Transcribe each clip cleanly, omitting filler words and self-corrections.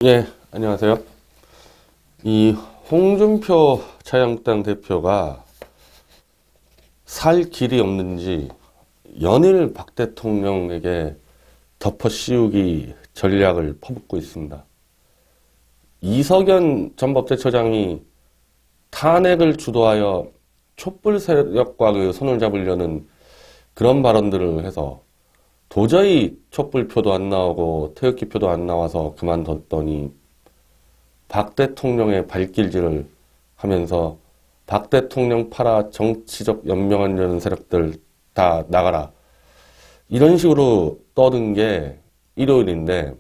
예, 안녕하세요. 이 홍준표 자유한국당 대표가 살 길이 없는지 연일 박 대통령에게 덮어씌우기 전략을 퍼붓고 있습니다. 이석연 전 법제처장이 탄핵을 주도하여 촛불 세력과 손을 잡으려는 그런 발언들을 해서 도저히 촛불표도 안 나오고 태극기표도 안 나와서 그만뒀더니 박 대통령의 발길질을 하면서 박 대통령 팔아 정치적 연명하려는 세력들 다 나가라. 이런 식으로 떠든 게 일요일인데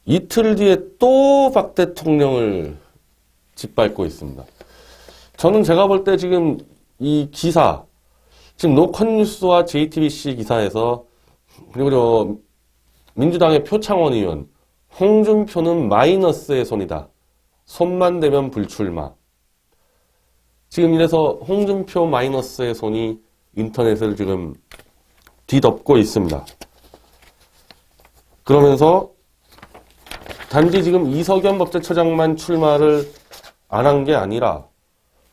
이틀 뒤에 또 박 대통령을 짓밟고 있습니다. 저는 제가 볼 때 지금 이 기사, 지금 노컷뉴스와 JTBC 기사에서 그리고 저 민주당의 표창원 의원, 홍준표는 마이너스의 손이다. 손만 대면 불출마. 지금 이래서 홍준표 마이너스의 손이 인터넷을 지금 뒤덮고 있습니다. 그러면서 단지 지금 이석연 법제처장만 출마를 안 한 게 아니라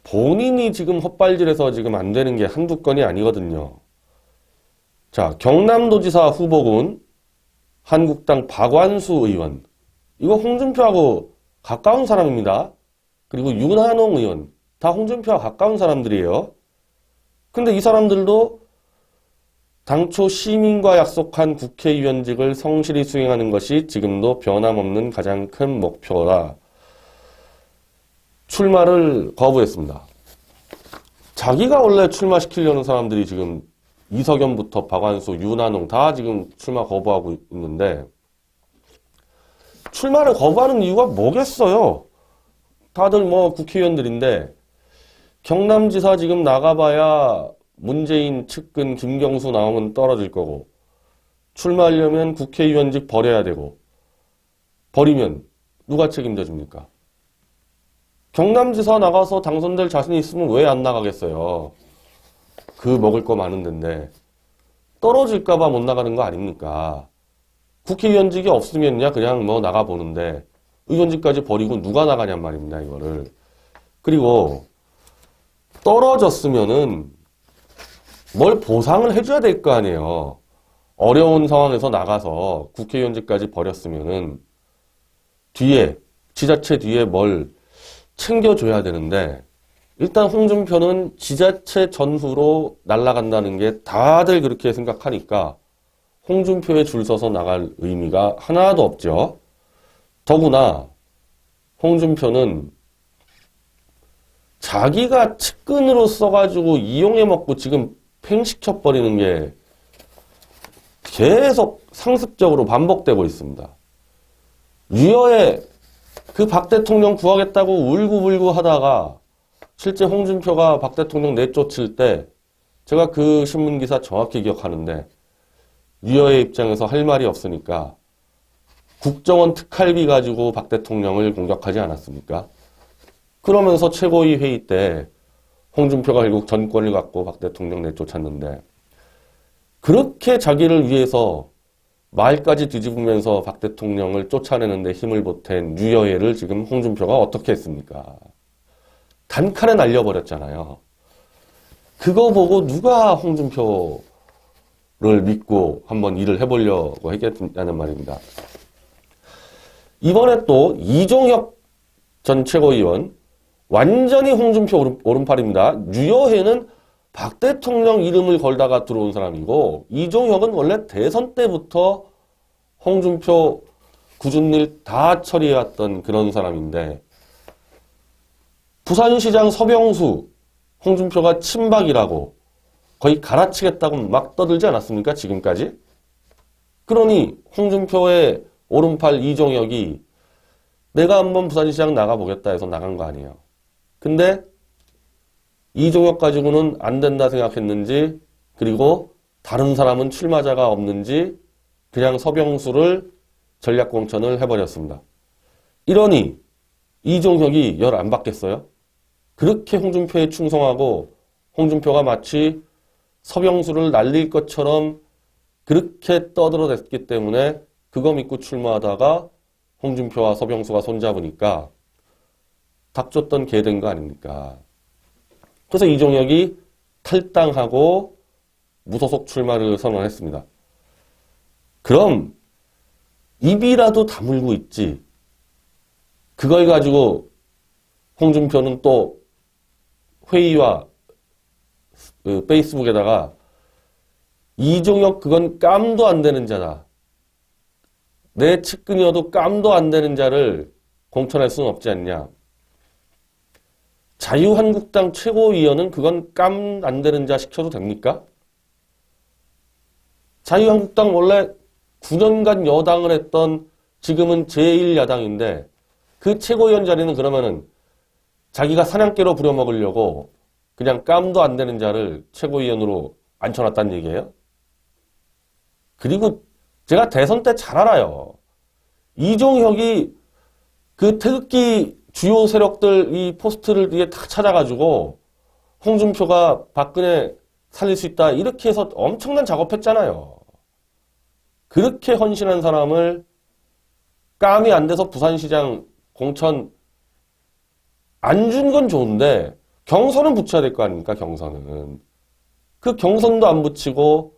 본인이 지금 헛발질해서 지금 안 되는 게 한두 건이 아니거든요. 자, 경남도지사 후보군 한국당 박완수 의원. 이거 홍준표하고 가까운 사람입니다. 그리고 윤한홍 의원. 다 홍준표와 가까운 사람들이에요. 근데 이 사람들도 당초 시민과 약속한 국회의원직을 성실히 수행하는 것이 지금도 변함없는 가장 큰 목표라 출마를 거부했습니다. 자기가 원래 출마시키려는 사람들이 지금 이석연부터 박완수, 윤한홍 다 지금 출마 거부하고 있는데 출마를 거부하는 이유가 뭐겠어요? 다들 뭐 국회의원들인데 경남지사 지금 나가봐야 문재인 측근 김경수 나오면 떨어질 거고 출마하려면 국회의원직 버려야 되고 버리면 누가 책임져 줍니까? 경남지사 나가서 당선될 자신이 있으면 왜 안 나가겠어요? 그 먹을 거 많은 데인데 떨어질까봐 못 나가는 거 아닙니까? 국회의원직이 없으면야 그냥 뭐 나가보는데 의원직까지 버리고 누가 나가냔 말입니다, 이거를. 그리고 떨어졌으면은 뭘 보상을 해줘야 될 거 아니에요. 어려운 상황에서 나가서 국회의원직까지 버렸으면은 뒤에, 지자체 뒤에 뭘 챙겨줘야 되는데 일단 홍준표는 지자체 전후로 날아간다는 게 다들 그렇게 생각하니까 홍준표에 줄 서서 나갈 의미가 하나도 없죠. 더구나 홍준표는 자기가 측근으로 써가지고 이용해 먹고 지금 팽식혀버리는 게 계속 상습적으로 반복되고 있습니다. 유여에 그 박 대통령 구하겠다고 울고불고 하다가 실제 홍준표가 박 대통령 내쫓을 때 제가 그 신문기사 정확히 기억하는데 유여의 입장에서 할 말이 없으니까 국정원 특활비 가지고 박 대통령을 공격하지 않았습니까? 그러면서 최고위 회의 때 홍준표가 결국 전권을 갖고 박 대통령 내쫓았는데 그렇게 자기를 위해서 말까지 뒤집으면서 박 대통령을 쫓아내는데 힘을 보탠 유여회를 지금 홍준표가 어떻게 했습니까? 단칼에 날려버렸잖아요. 그거 보고 누가 홍준표를 믿고 한번 일을 해보려고 했겠냐는 말입니다. 이번에 또 이종혁 전 최고위원 완전히 홍준표 오른팔입니다. 유여회는 박 대통령 이름을 걸다가 들어온 사람이고 이종혁은 원래 대선 때부터 홍준표 굳은 일 다 처리해왔던 그런 사람인데 부산시장 서병수 홍준표가 친박이라고 거의 갈아치겠다고 막 떠들지 않았습니까? 지금까지? 그러니 홍준표의 오른팔 이종혁이 내가 한번 부산시장 나가보겠다 해서 나간 거 아니에요. 근데 이종혁 가지고는 안 된다 생각했는지 그리고 다른 사람은 출마자가 없는지 그냥 서병수를 전략공천을 해버렸습니다. 이러니 이종혁이 열 안 받겠어요? 그렇게 홍준표에 충성하고 홍준표가 마치 서병수를 날릴 것처럼 그렇게 떠들어댔기 때문에 그거 믿고 출마하다가 홍준표와 서병수가 손잡으니까 닥쳤던 개 된 거 아닙니까? 그래서 이종혁이 탈당하고 무소속 출마를 선언했습니다. 그럼 입이라도 다물고 있지. 그걸 가지고 홍준표는 또 회의와 페이스북에다가 이종혁 그건 깜도 안 되는 자다. 내 측근이어도 깜도 안 되는 자를 공천할 수는 없지 않냐. 자유한국당 최고위원은 그건 깜 안 되는 자 시켜도 됩니까? 자유한국당 원래 9년간 여당을 했던 지금은 제1야당인데 그 최고위원 자리는 그러면은 자기가 사냥개로 부려먹으려고 그냥 깜도 안 되는 자를 최고위원으로 앉혀놨다는 얘기예요? 그리고 제가 대선 때 잘 알아요. 이종혁이 그 태극기 주요 세력들 이 포스트를 뒤에 다 찾아가지고 홍준표가 박근혜 살릴 수 있다 이렇게 해서 엄청난 작업했잖아요. 그렇게 헌신한 사람을 깜이 안 돼서 부산시장 공천 안 준 건 좋은데 경선은 붙여야 될 거 아닙니까? 경선은. 그 경선도 안 붙이고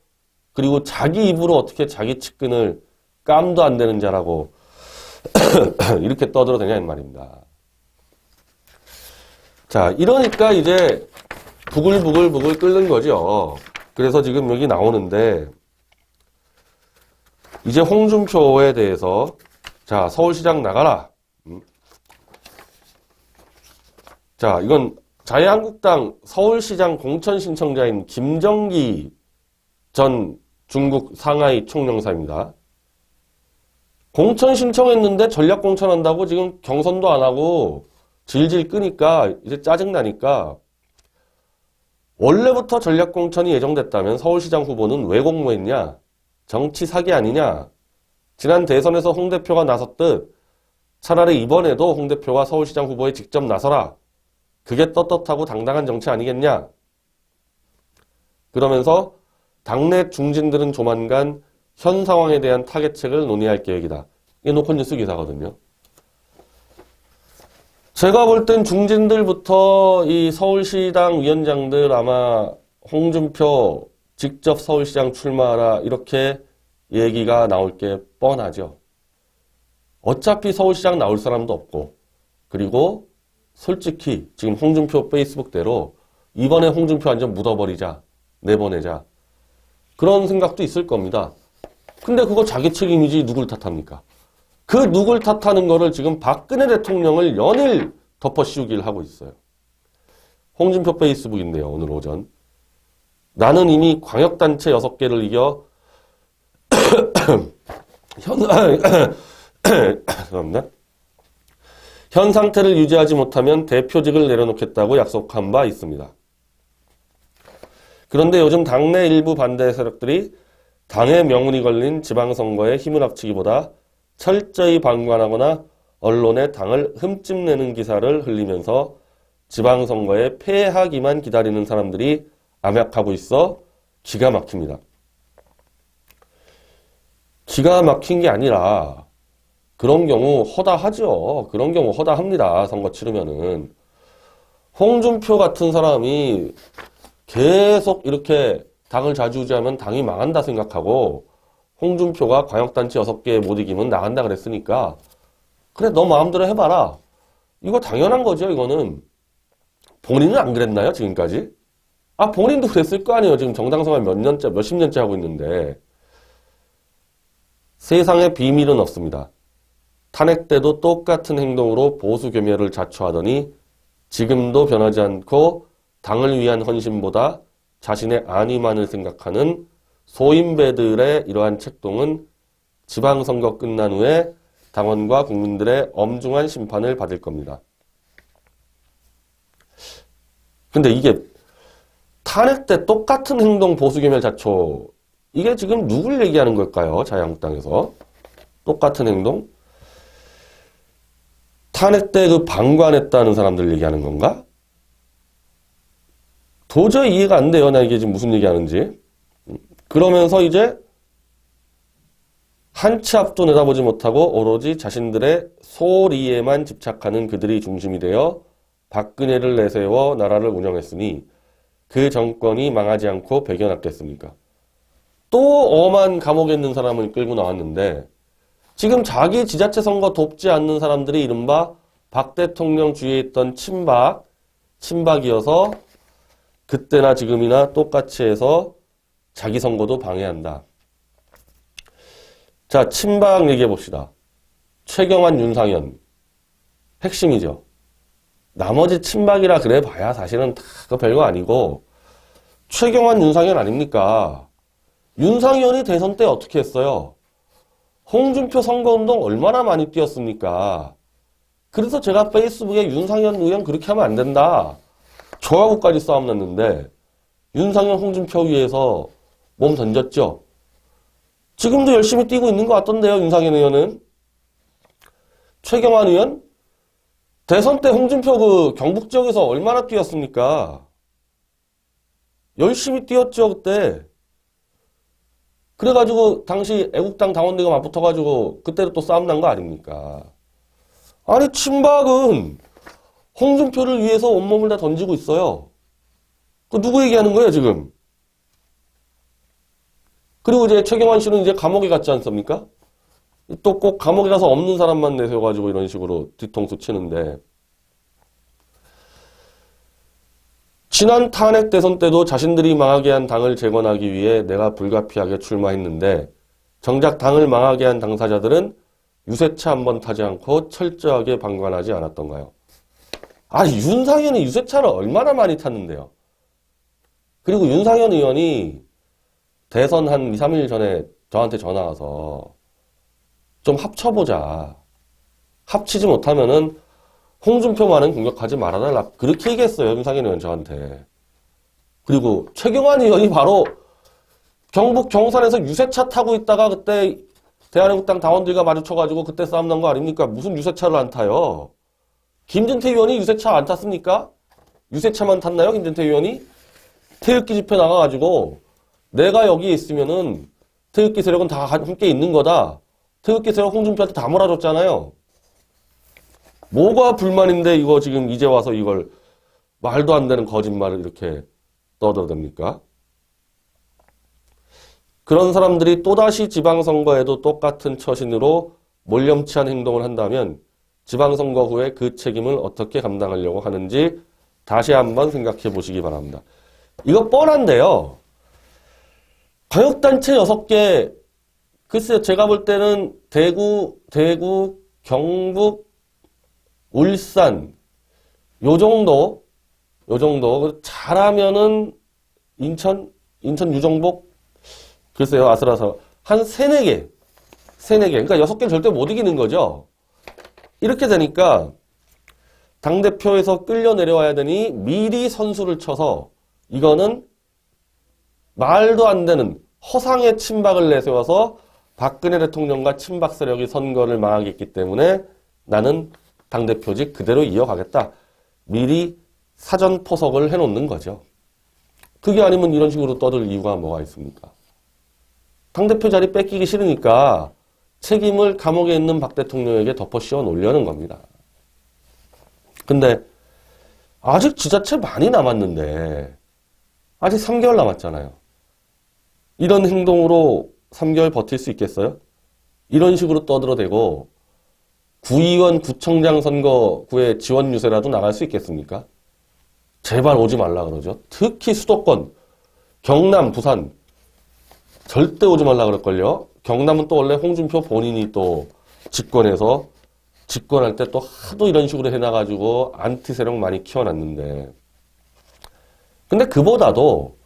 그리고 자기 입으로 어떻게 자기 측근을 깜도 안 되는 자라고 이렇게 떠들어대냐는 말입니다. 자, 이러니까 이제 부글부글 끓는 거죠. 그래서 지금 여기 나오는데 이제 홍준표에 대해서 자, 서울시장 나가라. 자, 이건 자유한국당 서울시장 공천 신청자인 김정기 전 중국 상하이 총영사입니다. 공천 신청했는데 전략 공천한다고 지금 경선도 안 하고 질질 끄니까 이제 짜증나니까 원래부터 전략 공천이 예정됐다면 서울시장 후보는 왜 공모했냐? 정치 사기 아니냐? 지난 대선에서 홍 대표가 나섰듯 차라리 이번에도 홍 대표가 서울시장 후보에 직접 나서라. 그게 떳떳하고 당당한 정치 아니겠냐? 그러면서 당내 중진들은 조만간 현 상황에 대한 타겟책을 논의할 계획이다. 이게 노컷뉴스 기사거든요. 제가 볼 땐 중진들부터 이 서울시당 위원장들 아마 홍준표 직접 서울시장 출마하라 이렇게 얘기가 나올 게 뻔하죠. 어차피 서울시장 나올 사람도 없고 그리고 솔직히 지금 홍준표 페이스북대로 이번에 홍준표 완전 묻어버리자, 내보내자 그런 생각도 있을 겁니다. 근데 그거 자기 책임이지 누굴 탓합니까? 그 누굴 탓하는 거를 지금 박근혜 대통령을 연일 덮어씌우기를 하고 있어요. 홍준표 페이스북인데요. 오늘 오전. 나는 이미 광역단체 6개를 이겨 현 상태를 유지하지 못하면 대표직을 내려놓겠다고 약속한 바 있습니다. 그런데 요즘 당내 일부 반대 세력들이 당의 명운이 걸린 지방선거에 힘을 합치기보다 철저히 방관하거나 언론에 당을 흠집내는 기사를 흘리면서 지방선거에 패하기만 기다리는 사람들이 암약하고 있어 기가 막힙니다. 기가 막힌 게 아니라 그런 경우 허다하죠. 그런 경우 허다합니다. 선거 치르면은. 홍준표 같은 사람이 계속 이렇게 당을 좌지우지하면 당이 망한다 생각하고 홍준표가 광역단체 6개 못 이기면 나간다 그랬으니까 그래 너 마음대로 해봐라. 이거 당연한 거죠. 이거는. 본인은 안 그랬나요? 지금까지? 아 본인도 그랬을 거 아니에요. 지금 정당생활 몇십 년째 하고 있는데. 세상에 비밀은 없습니다. 탄핵 때도 똑같은 행동으로 보수 겸혈을 자초하더니 지금도 변하지 않고 당을 위한 헌신보다 자신의 안위만을 생각하는 소인배들의 이러한 책동은 지방선거 끝난 후에 당원과 국민들의 엄중한 심판을 받을 겁니다. 근데 이게 탄핵 때 똑같은 행동 보수겸열 자초 이게 지금 누굴 얘기하는 걸까요? 자유한국당에서 똑같은 행동? 탄핵 때 그 방관했다는 사람들 얘기하는 건가? 도저히 이해가 안 돼요. 나 이게 지금 무슨 얘기하는지. 그러면서 이제 한치 앞도 내다보지 못하고 오로지 자신들의 소리에만 집착하는 그들이 중심이 되어 박근혜를 내세워 나라를 운영했으니 그 정권이 망하지 않고 배겨났겠습니까? 또 엄한 감옥에 있는 사람을 끌고 나왔는데 지금 자기 지자체 선거 돕지 않는 사람들이 이른바 박 대통령 주위에 있던 친박이어서 그때나 지금이나 똑같이 해서 자기 선거도 방해한다. 자, 친박 얘기해 봅시다. 최경환, 윤상현. 핵심이죠. 나머지 친박이라 그래 봐야 사실은 다 그거 별거 아니고 최경환, 윤상현 아닙니까? 윤상현이 대선 때 어떻게 했어요? 홍준표 선거운동 얼마나 많이 뛰었습니까? 그래서 제가 페이스북에 윤상현 의원 그렇게 하면 안 된다. 저하고까지 싸움 났는데 윤상현, 홍준표 위해서 몸 던졌죠. 지금도 열심히 뛰고 있는 것 같던데요, 윤상현 의원은. 최경환 의원? 대선 때 홍준표 그 경북 지역에서 얼마나 뛰었습니까? 열심히 뛰었죠, 그때. 그래가지고 당시 애국당 당원들과 맞붙어가지고 그때도 또 싸움 난 거 아닙니까? 아니, 친박은 홍준표를 위해서 온몸을 다 던지고 있어요. 그 누구 얘기하는 거예요, 지금? 그리고 이제 최경환 씨는 이제 감옥에 갔지 않습니까? 또 꼭 감옥에 가서 없는 사람만 내세워가지고 이런 식으로 뒤통수 치는데. 지난 탄핵 대선 때도 자신들이 망하게 한 당을 재건하기 위해 내가 불가피하게 출마했는데 정작 당을 망하게 한 당사자들은 유세차 한번 타지 않고 철저하게 방관하지 않았던가요? 아니, 윤상현이 유세차를 얼마나 많이 탔는데요. 그리고 윤상현 의원이 대선 한 2, 3일 전에 저한테 전화 와서 좀 합쳐보자. 합치지 못하면은 홍준표만은 공격하지 말아달라. 그렇게 얘기했어요, 윤상현 의원 저한테. 그리고 최경환 의원이 바로 경북 경산에서 유세차 타고 있다가 그때 대한민국당 당원들과 마주쳐가지고 그때 싸움 난 거 아닙니까? 무슨 유세차를 안 타요? 김진태 의원이 유세차 안 탔습니까? 유세차만 탔나요, 김진태 의원이? 태극기 집회 나가가지고 내가 여기에 있으면은 태극기 세력은 다 함께 있는 거다. 태극기 세력 홍준표한테 다 몰아줬잖아요. 뭐가 불만인데 이거 지금 이제 와서 이걸 말도 안 되는 거짓말을 이렇게 떠들어댑니까? 그런 사람들이 또다시 지방선거에도 똑같은 처신으로 몰염치한 행동을 한다면 지방선거 후에 그 책임을 어떻게 감당하려고 하는지 다시 한번 생각해 보시기 바랍니다. 이거 뻔한데요. 광역단체 6개, 글쎄요, 제가 볼 때는 대구, 경북, 울산, 요 정도, 잘하면은 인천, 유정복, 글쎄요, 아슬아슬. 한 3, 4개. 그러니까 6개는 절대 못 이기는 거죠. 이렇게 되니까 당대표에서 끌려 내려와야 되니 미리 선수를 쳐서 이거는 말도 안 되는 허상의 친박을 내세워서 박근혜 대통령과 친박 세력이 선거를 망하겠기 때문에 나는 당대표직 그대로 이어가겠다. 미리 사전 포석을 해놓는 거죠. 그게 아니면 이런 식으로 떠들 이유가 뭐가 있습니까? 당대표 자리 뺏기기 싫으니까 책임을 감옥에 있는 박 대통령에게 덮어 씌워 놓으려는 겁니다. 근데 아직 지자체 많이 남았는데 아직 3개월 남았잖아요. 이런 행동으로 3개월 버틸 수 있겠어요? 이런 식으로 떠들어대고 구의원, 구청장 선거구에 지원 유세라도 나갈 수 있겠습니까? 제발 오지 말라 그러죠. 특히 수도권, 경남, 부산 절대 오지 말라 그럴걸요. 경남은 또 원래 홍준표 본인이 또 집권해서 집권할 때 또 하도 이런 식으로 해놔가지고 안티 세력 많이 키워놨는데 근데 그보다도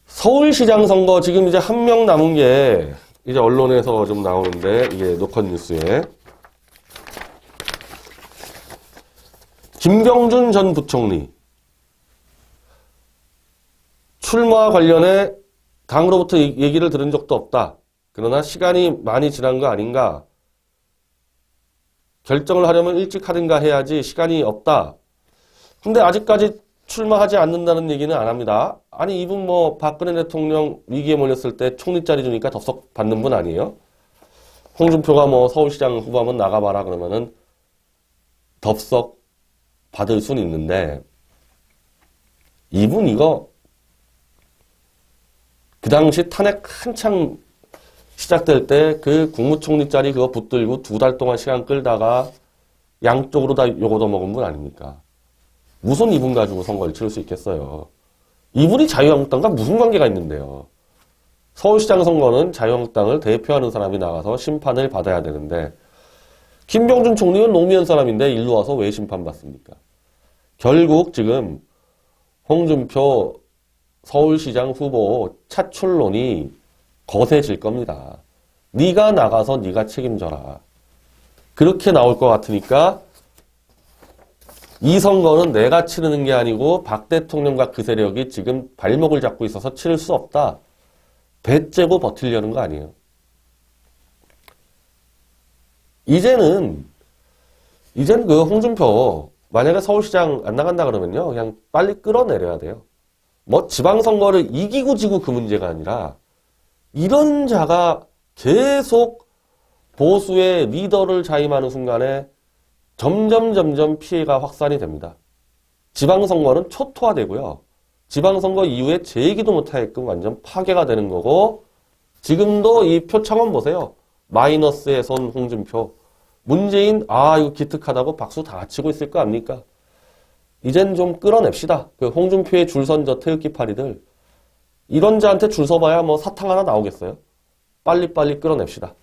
서울시장 선거 지금 이제 1명 남은 게 이제 언론에서 좀 나오는데 이게 노컷 뉴스에 김경준 전 부총리 출마 관련해 당으로부터 얘기를 들은 적도 없다. 그러나 시간이 많이 지난 거 아닌가. 결정을 하려면 일찍 하든가 해야지 시간이 없다. 근데 아직까지 출마하지 않는다는 얘기는 안 합니다. 아니 이분 뭐 박근혜 대통령 위기에 몰렸을 때 총리 자리 주니까 덥석 받는 분 아니에요? 홍준표가 뭐 서울시장 후보 한번 나가봐라 그러면은 덥석 받을 수는 있는데, 이분 이거 그 당시 탄핵 한창 시작될 때 그 국무총리 자리 그거 붙들고 2달 동안 시간 끌다가 양쪽으로 다 요거도 먹은 분 아닙니까? 무슨 이분 가지고 선거를 치를 수 있겠어요. 이분이 자유한국당과 무슨 관계가 있는데요. 서울시장 선거는 자유한국당을 대표하는 사람이 나가서 심판을 받아야 되는데, 김병준 총리는 노무현 사람인데 일로 와서 왜 심판받습니까? 결국 지금 홍준표 서울시장 후보 차출론이 거세질 겁니다. 네가 나가서 네가 책임져라. 그렇게 나올 것 같으니까 이 선거는 내가 치르는 게 아니고 박 대통령과 그 세력이 지금 발목을 잡고 있어서 치를 수 없다. 배 째고 버티려는 거 아니에요. 이제는 그 홍준표 만약에 서울시장 안 나간다 그러면요, 그냥 빨리 끌어내려야 돼요. 뭐 지방선거를 이기고 지고 그 문제가 아니라 이런 자가 계속 보수의 리더를 자임하는 순간에 점점 피해가 확산이 됩니다. 지방선거는 초토화되고요. 지방선거 이후에 재기도 못하게끔 완전 파괴가 되는 거고, 지금도 이 표창원 보세요. 마이너스에 선 홍준표. 문재인 이거 기특하다고 박수 다 치고 있을 거 아닙니까? 이젠 좀 끌어냅시다. 그 홍준표의 줄선 저 태극기파리들. 이런 자한테 줄 서봐야 뭐 사탕 하나 나오겠어요? 빨리빨리 끌어냅시다.